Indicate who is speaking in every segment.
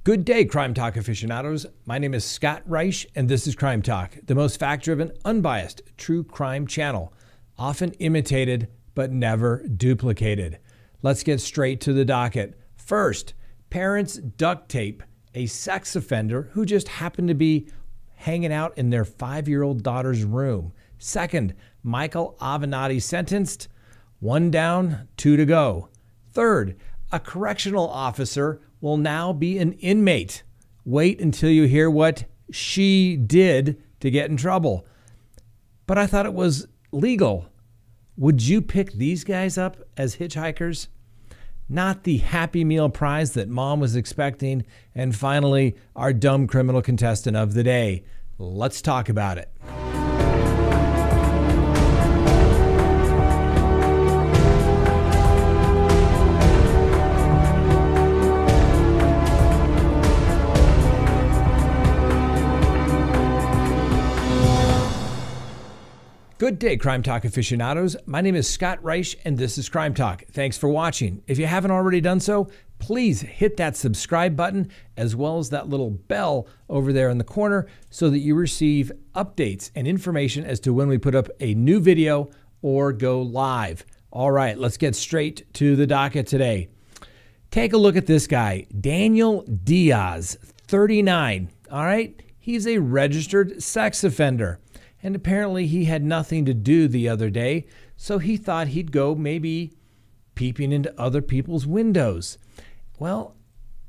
Speaker 1: Good day, Crime Talk aficionados. My name is Scott Reisch, and this is Crime Talk, the most fact-driven, unbiased, true crime channel, often imitated but never duplicated. Let's get straight to the docket. First, parents duct tape a sex offender who just happened to be hanging out in their 5-year-old daughter's room. Second, Michael Avenatti sentenced. 1 down, 2 to go. Third, a correctional officer will now be an inmate. Wait until you hear what she did to get in trouble. But I thought it was legal. Would you pick these guys up as hitchhikers? Not the Happy Meal prize that mom was expecting. And finally, our dumb criminal contestant of the day. Let's talk about it. Good day, Crime Talk aficionados. My name is Scott Reisch, and this is Crime Talk. Thanks for watching. If you haven't already done so, please hit that subscribe button as well as that little bell over there in the corner so that you receive updates and information as to when we put up a new video or go live. All right, let's get straight to the docket today. Take a look at this guy, Daniel Diaz, 39. All right, he's a registered sex offender. And apparently he had nothing to do the other day, so he thought he'd go maybe peeping into other people's windows. Well,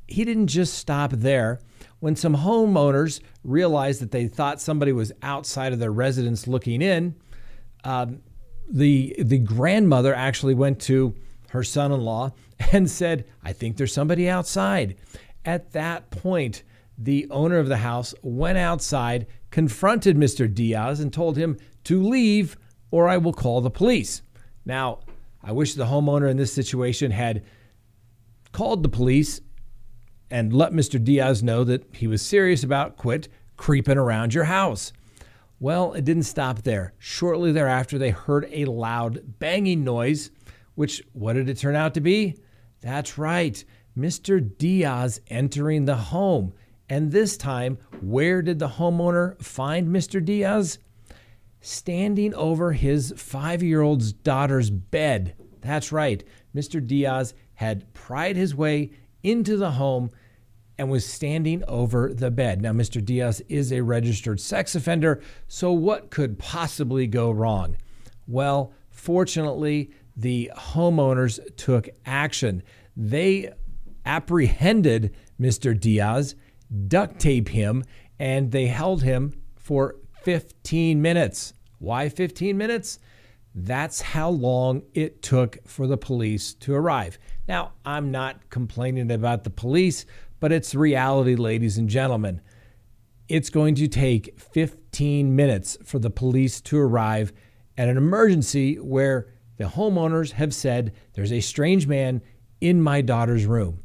Speaker 1: he didn't just stop there. When some homeowners realized that they thought somebody was outside of their residence looking in, the grandmother actually went to her son-in-law and said, "I think there's somebody outside." At that point, the owner of the house went outside, confronted Mr. Diaz, and told him to leave or I will call the police. Now, I wish the homeowner in this situation had called the police and let Mr. Diaz know that he was serious about quit creeping around your house. Well, it didn't stop there. Shortly thereafter, they heard a loud banging noise, which, what did it turn out to be? That's right, Mr. Diaz entering the home. And this time, where did the homeowner find Mr. Diaz? Standing over his 5-year-old's daughter's bed. That's right. Mr. Diaz had pried his way into the home and was standing over the bed. Now, Mr. Diaz is a registered sex offender, so what could possibly go wrong? Well, fortunately, the homeowners took action. They apprehended Mr. Diaz, duct tape him, and they held him for 15 minutes. Why 15 minutes? That's how long it took for the police to arrive. Now, I'm not complaining about the police, but it's reality, ladies and gentlemen. It's going to take 15 minutes for the police to arrive at an emergency where the homeowners have said, "There's a strange man in my daughter's room."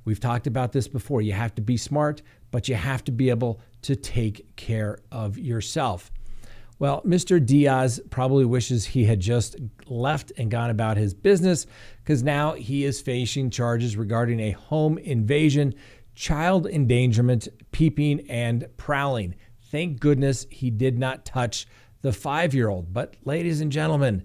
Speaker 1: We've talked about this before. You have to be smart, but you have to be able to take care of yourself. Well, Mr. Diaz probably wishes he had just left and gone about his business, because now he is facing charges regarding a home invasion, child endangerment, peeping, and prowling. Thank goodness he did not touch the 5-year-old. But ladies and gentlemen,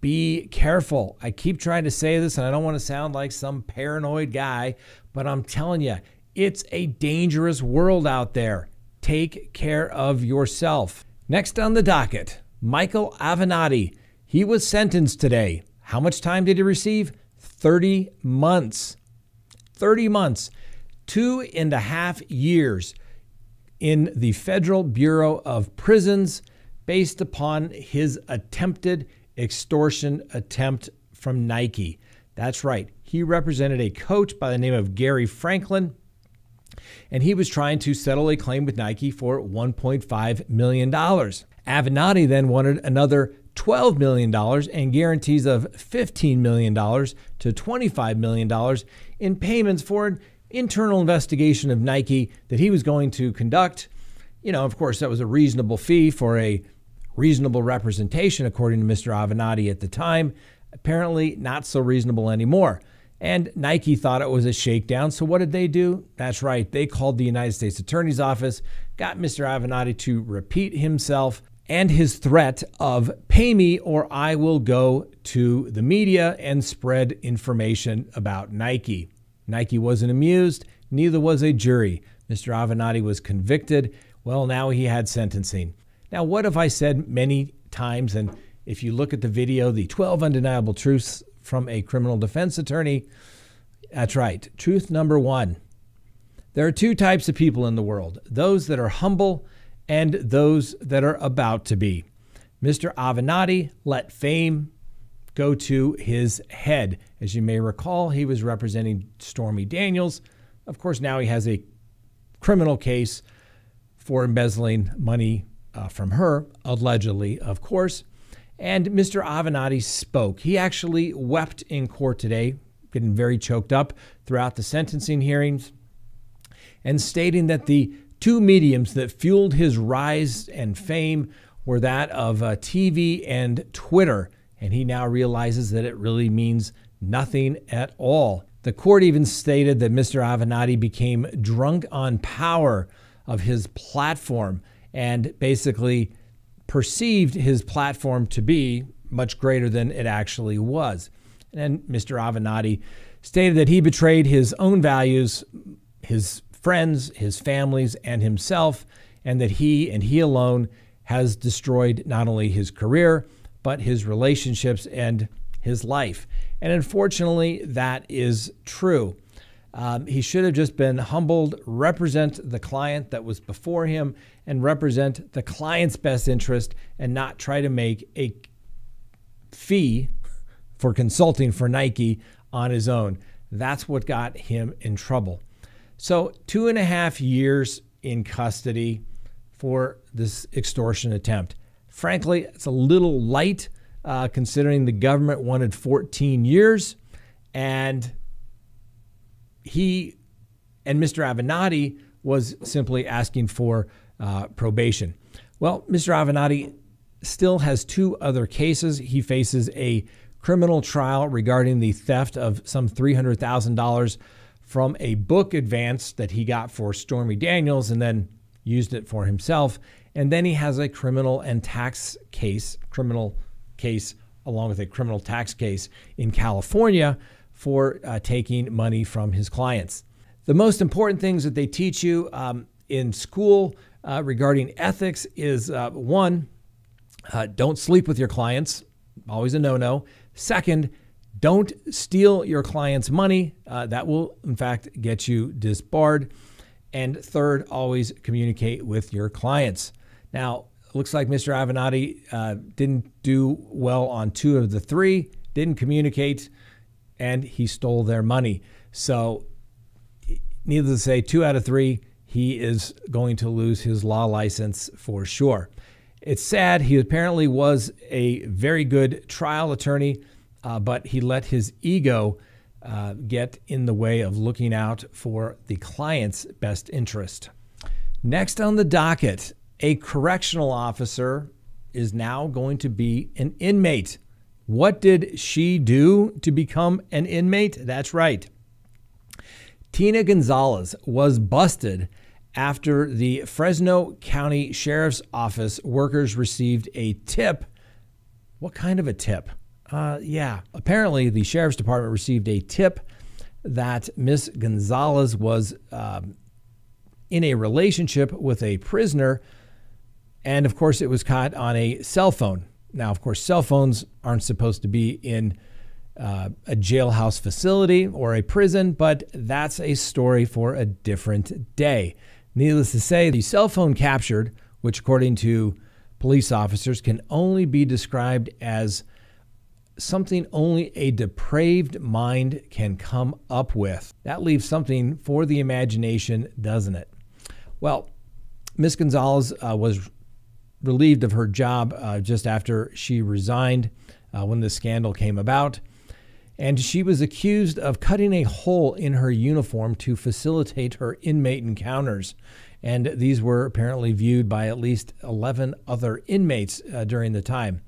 Speaker 1: be careful. I keep trying to say this, and I don't want to sound like some paranoid guy, but I'm telling you, it's a dangerous world out there. Take care of yourself. Next on the docket, Michael Avenatti. He was sentenced today. How much time did he receive? 30 months. 30 months. 2.5 years in the Federal Bureau of Prisons based upon his attempted extortion attempt from Nike. That's right. He represented a coach by the name of Gary Franklin, and he was trying to settle a claim with Nike for $1.5 million. Avenatti then wanted another $12 million and guarantees of $15 million to $25 million in payments for an internal investigation of Nike that he was going to conduct. You know, of course, that was a reasonable fee for a reasonable representation, according to Mr. Avenatti at the time. Apparently not so reasonable anymore. And Nike thought it was a shakedown. So what did they do? That's right. They called the United States Attorney's Office, got Mr. Avenatti to repeat himself and his threat of pay me or I will go to the media and spread information about Nike. Nike wasn't amused. Neither was a jury. Mr. Avenatti was convicted. Well, now he had sentencing. Now, what have I said many times? And if you look at the video, the 12 undeniable truths from a criminal defense attorney, that's right. Truth number one. There are two types of people in the world, those that are humble and those that are about to be. Mr. Avenatti let fame go to his head. As you may recall, he was representing Stormy Daniels. Of course, now he has a criminal case for embezzling money from her, allegedly, of course. And Mr. Avenatti spoke. He actually wept in court today, getting very choked up throughout the sentencing hearings, and stating that the two mediums that fueled his rise and fame were that of TV and Twitter. And he now realizes that it really means nothing at all. The court even stated that Mr. Avenatti became drunk on power of his platform and basically perceived his platform to be much greater than it actually was. And Mr. Avenatti stated that he betrayed his own values, his friends, his families, and himself, and that he and he alone has destroyed not only his career, but his relationships and his life. And unfortunately, that is true. He should have just been humbled, represent the client that was before him, and represent the client's best interest, and not try to make a fee for consulting for Nike on his own. That's what got him in trouble. So 2.5 years in custody for this extortion attempt. Frankly, it's a little light considering the government wanted 14 years, and he and Mr. Avenatti was simply asking for probation. Well, Mr. Avenatti still has two other cases. He faces a criminal trial regarding the theft of some $300,000 from a book advance that he got for Stormy Daniels and then used it for himself. And then he has a criminal tax case along with a criminal tax case in California for taking money from his clients. The most important things that they teach you in school regarding ethics is one, don't sleep with your clients, always a no-no. Second, don't steal your client's money. That will, in fact, get you disbarred. And third, always communicate with your clients. Now, looks like Mr. Avenatti didn't do well on two of the three, didn't communicate, and he stole their money. So needless to say, 2 out of 3, he is going to lose his law license for sure. It's sad. He apparently was a very good trial attorney, but he let his ego get in the way of looking out for the client's best interest. Next on the docket, a correctional officer is now going to be an inmate. What did she do to become an inmate? That's right. Tina Gonzalez was busted after the Fresno County Sheriff's Office workers received a tip. What kind of a tip? Apparently the Sheriff's Department received a tip that Miss Gonzalez was in a relationship with a prisoner. And of course, it was caught on a cell phone. Now, of course, cell phones aren't supposed to be in a jailhouse facility or a prison, but that's a story for a different day. Needless to say, the cell phone captured, which according to police officers can only be described as something only a depraved mind can come up with. That leaves something for the imagination, doesn't it? Well, Miss Gonzalez was relieved of her job just after she resigned when the scandal came about. And she was accused of cutting a hole in her uniform to facilitate her inmate encounters. And these were apparently viewed by at least 11 other inmates during the time.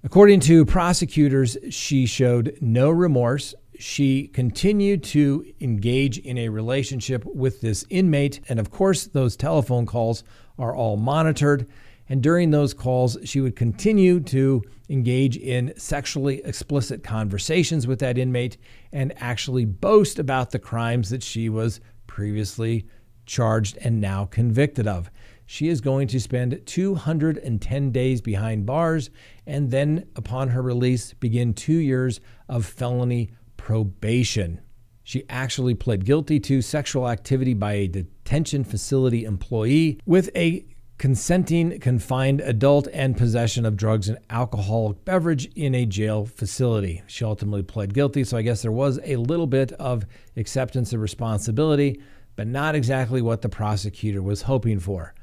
Speaker 1: According to prosecutors, she showed no remorse. she continued to engage in a relationship with this inmate. And of course, those telephone calls are all monitored. And during those calls, she would continue to engage in sexually explicit conversations with that inmate and actually boast about the crimes that she was previously charged and now convicted of. She is going to spend 210 days behind bars and then, upon her release, begin 2 years of felony probation. She actually pled guilty to sexual activity by a detention facility employee with a consenting confined adult and possession of drugs and alcoholic beverage in a jail facility. She ultimately pled guilty, so I guess there was a little bit of acceptance of responsibility, but not exactly what the prosecutor was hoping for.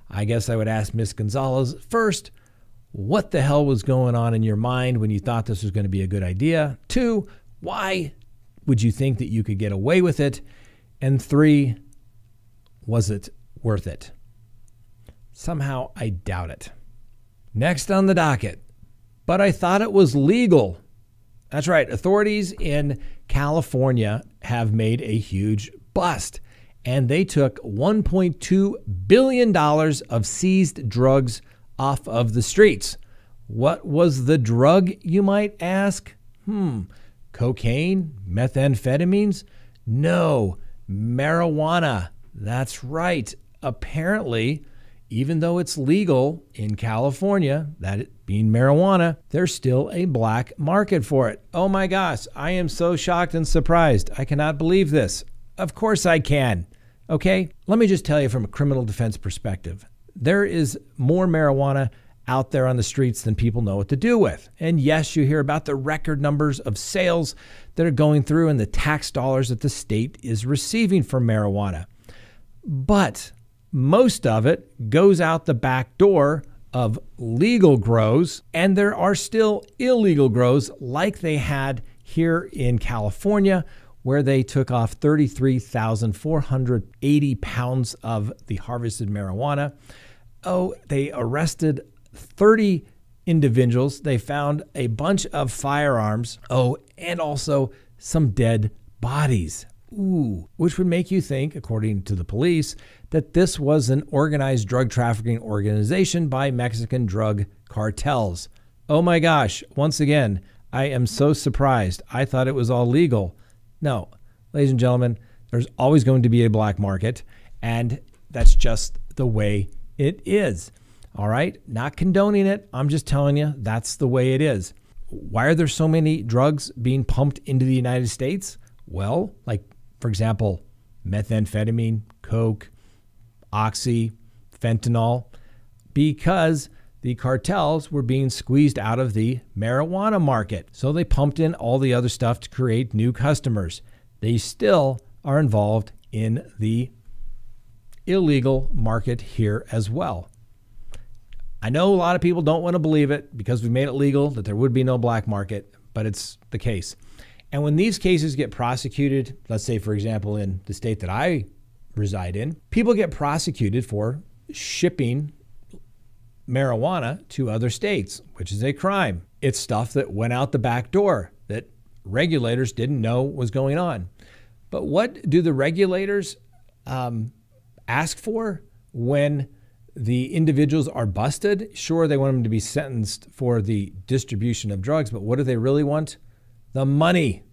Speaker 1: I guess I would ask Ms. Gonzalez first, what the hell was going on in your mind when you thought this was going to be a good idea? 2, why would you think that you could get away with it? And 3, was it worth it? Somehow I doubt it. Next on the docket, but I thought it was legal. That's right. Authorities in California have made a huge bust, and they took $1.2 billion of seized drugs off of the streets. What was the drug, you might ask? Cocaine? Methamphetamines? No, marijuana. That's right. Apparently, even though it's legal in California, that it being marijuana, there's still a black market for it. Oh my gosh, I am so shocked and surprised. I cannot believe this. Of course I can. Okay, let me just tell you from a criminal defense perspective, there is more marijuana out there on the streets than people know what to do with. And yes, you hear about the record numbers of sales that are going through and the tax dollars that the state is receiving for marijuana. But most of it goes out the back door of legal grows, and there are still illegal grows like they had here in California, where they took off 33,480 pounds of the harvested marijuana. Oh, they arrested 30 individuals. They found a bunch of firearms. Oh, and also some dead bodies. Ooh, which would make you think, according to the police, that this was an organized drug trafficking organization by Mexican drug cartels. Oh my gosh, once again, I am so surprised. I thought it was all legal. No, ladies and gentlemen, there's always going to be a black market, and that's just the way it is. All right, not condoning it. I'm just telling you that's the way it is. Why are there so many drugs being pumped into the United States? Well, like, for example, methamphetamine, coke, oxy, fentanyl, because the cartels were being squeezed out of the marijuana market. So they pumped in all the other stuff to create new customers. They still are involved in the illegal market here as well. I know a lot of people don't want to believe it because we made it legal that there would be no black market, but it's the case. And when these cases get prosecuted, let's say, for example, in the state that I reside in, people get prosecuted for shipping marijuana to other states, which is a crime. It's stuff that went out the back door that regulators didn't know was going on. But what do the regulators ask for when the individuals are busted? Sure, they want them to be sentenced for the distribution of drugs, but what do they really want? The money.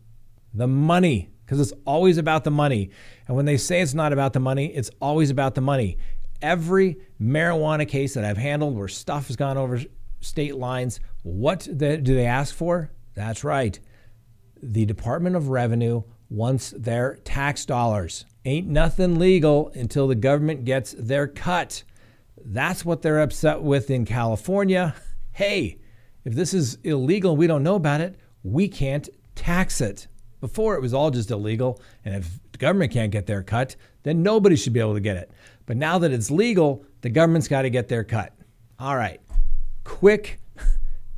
Speaker 1: The money, because it's always about the money. And when they say it's not about the money, it's always about the money. Every marijuana case that I've handled where stuff has gone over state lines, what do they ask for? That's right. The Department of Revenue wants their tax dollars. Ain't nothing legal until the government gets their cut. That's what they're upset with in California. Hey, if this is illegal and we don't know about it, we can't tax it. Before it was all just illegal, and if the government can't get their cut, then nobody should be able to get it. But now that it's legal, the government's got to get their cut. All right, quick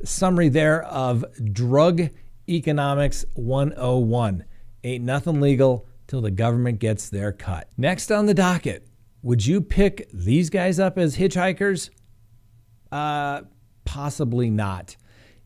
Speaker 1: summary there of Drug Economics 101. Ain't nothing legal till the government gets their cut. Next on the docket, would you pick these guys up as hitchhikers? Possibly not.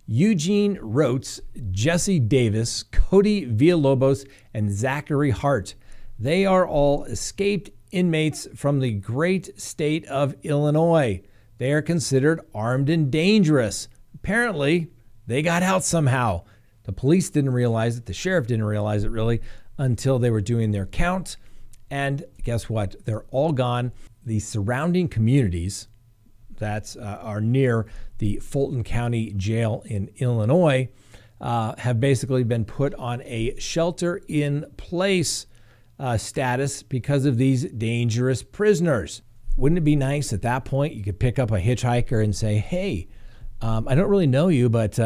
Speaker 1: Eugene Rotes, Jesse Davis, Cody Villalobos, and Zachary Hart. They are all escaped inmates from the great state of Illinois. They are considered armed and dangerous. Apparently, they got out somehow. The police didn't realize it. The sheriff didn't realize it really until they were doing their count. And guess what? They're all gone. The surrounding communities that are near the Fulton County Jail in Illinois have basically been put on a shelter-in-place status because of these dangerous prisoners. Wouldn't it be nice at that point you could pick up a hitchhiker and say, hey, I don't really know you, but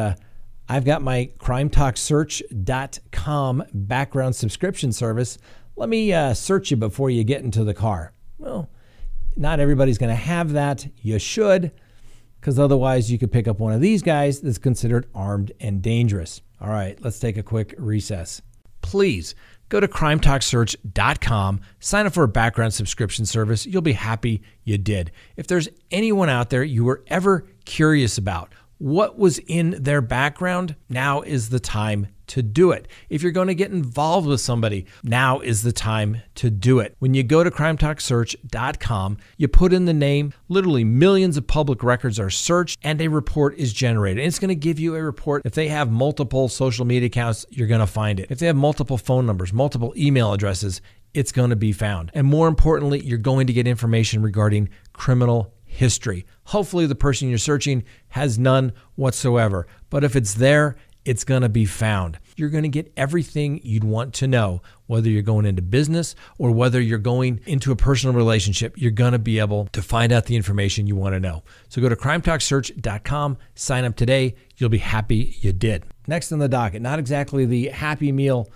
Speaker 1: I've got my CrimeTalkSearch.com background subscription service. Let me search you before you get into the car. Well, not everybody's going to have that. You should, because otherwise you could pick up one of these guys that's considered armed and dangerous. All right, let's take a quick recess. Please go to CrimeTalkSearch.com, sign up for a background subscription service. You'll be happy you did. If there's anyone out there you were ever curious about what was in their background, now is the time to do it. If you're going to get involved with somebody, now is the time to do it. When you go to CrimeTalkSearch.com, you put in the name, literally millions of public records are searched, and a report is generated. And it's going to give you a report. If they have multiple social media accounts, you're going to find it. If they have multiple phone numbers, multiple email addresses, it's going to be found. And more importantly, you're going to get information regarding criminal history. Hopefully the person you're searching has none whatsoever. But if it's there, it's going to be found. You're going to get everything you'd want to know, whether you're going into business or whether you're going into a personal relationship. You're going to be able to find out the information you want to know. So go to CrimeTalkSearch.com, sign up today. You'll be happy you did. Next on the docket, not exactly the Happy Meal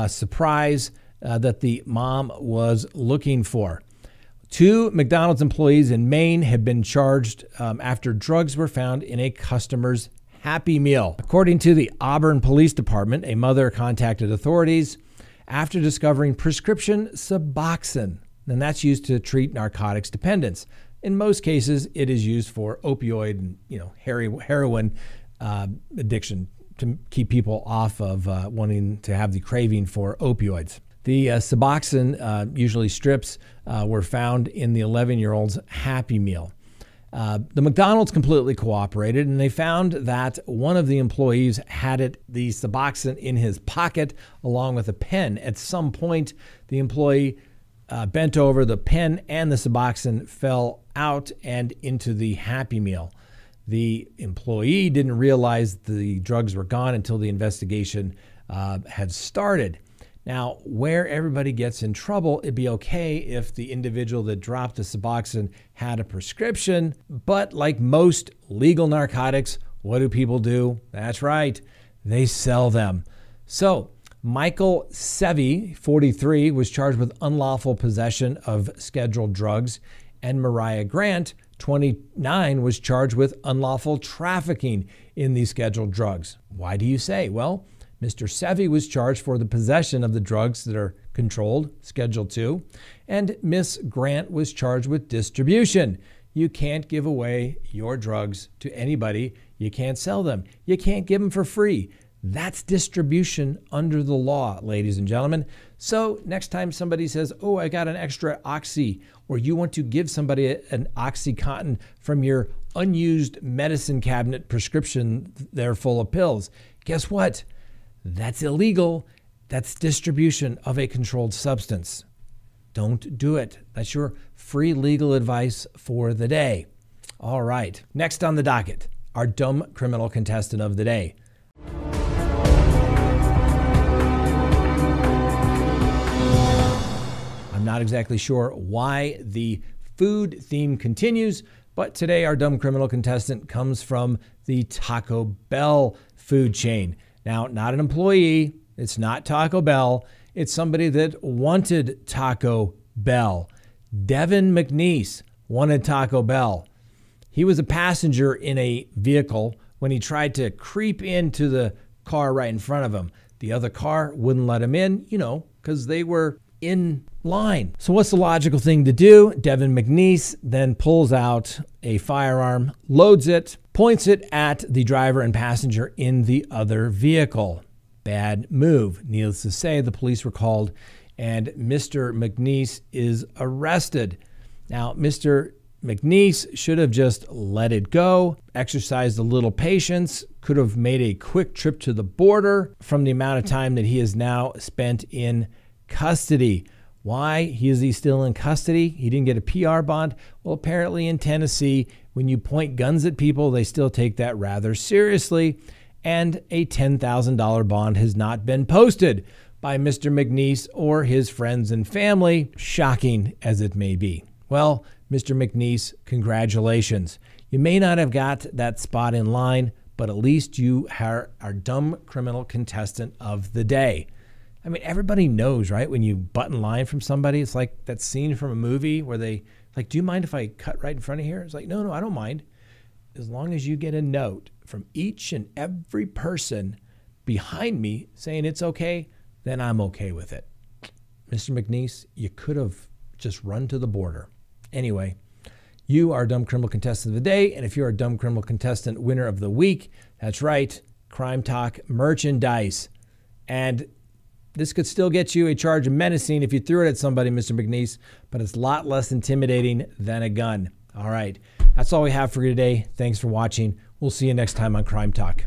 Speaker 1: surprise that the mom was looking for. 2 McDonald's employees in Maine have been charged after drugs were found in a customer's Happy Meal. According to the Auburn Police Department, a mother contacted authorities after discovering prescription Suboxone, and that's used to treat narcotics dependence. In most cases, it is used for opioid and heroin addiction to keep people off of wanting to have the craving for opioids. The Suboxone, usually strips, were found in the 11-year-old's Happy Meal. The McDonald's completely cooperated, and they found that one of the employees had the Suboxone in his pocket along with a pen. At some point, the employee bent over, the pen and the Suboxone fell out and into the Happy Meal. The employee didn't realize the drugs were gone until the investigation had started. Now, where everybody gets in trouble, it'd be okay if the individual that dropped the Suboxone had a prescription, but like most legal narcotics, what do people do? That's right, they sell them. So, Michael Sevi, 43, was charged with unlawful possession of scheduled drugs, and Mariah Grant, 29, was charged with unlawful trafficking in these scheduled drugs. Why do you say? Well, Mr. Sevi was charged for the possession of the drugs that are controlled, Schedule 2, and Miss Grant was charged with distribution. You can't give away your drugs to anybody. You can't sell them. You can't give them for free. That's distribution under the law, ladies and gentlemen. So next time somebody says, oh, I got an extra Oxy, or you want to give somebody an OxyContin from your unused medicine cabinet prescription, they're full of pills. Guess what? That's illegal. That's distribution of a controlled substance. Don't do it. That's your free legal advice for the day. All right. Next on the docket, our dumb criminal contestant of the day. I'm not exactly sure why the food theme continues, but today our dumb criminal contestant comes from the Taco Bell food chain. Now, not an employee, it's not Taco Bell, it's somebody that wanted Taco Bell. Devin McNeese wanted Taco Bell. He was a passenger in a vehicle when he tried to creep into the car right in front of him. The other car wouldn't let him in, because they were in line. So what's the logical thing to do? Devin McNeese then pulls out a firearm, loads it, points it at the driver and passenger in the other vehicle. Bad move. Needless to say, the police were called and Mr. McNeese is arrested. Now, Mr. McNeese should have just let it go, exercised a little patience, could have made a quick trip to the border from the amount of time that he has now spent in custody. Why is he still in custody? He didn't get a PR bond. Well, apparently in Tennessee, when you point guns at people, they still take that rather seriously. And a $10,000 bond has not been posted by Mr. McNeese or his friends and family, shocking as it may be. Well, Mr. McNeese, congratulations. You may not have got that spot in line, but at least you are our dumb criminal contestant of the day. I mean, everybody knows, right? When you butt in line from somebody, it's like that scene from a movie where they like, do you mind if I cut right in front of here? It's like, no, I don't mind. As long as you get a note from each and every person behind me saying it's okay, then I'm okay with it. Mr. McNeese, you could have just run to the border. Anyway, you are Dumb Criminal Contestant of the Day, and if you're a Dumb Criminal Contestant winner of the week, that's right, Crime Talk merchandise. And this could still get you a charge of menacing if you threw it at somebody, Mr. McNeese, but it's a lot less intimidating than a gun. All right, that's all we have for you today. Thanks for watching. We'll see you next time on Crime Talk.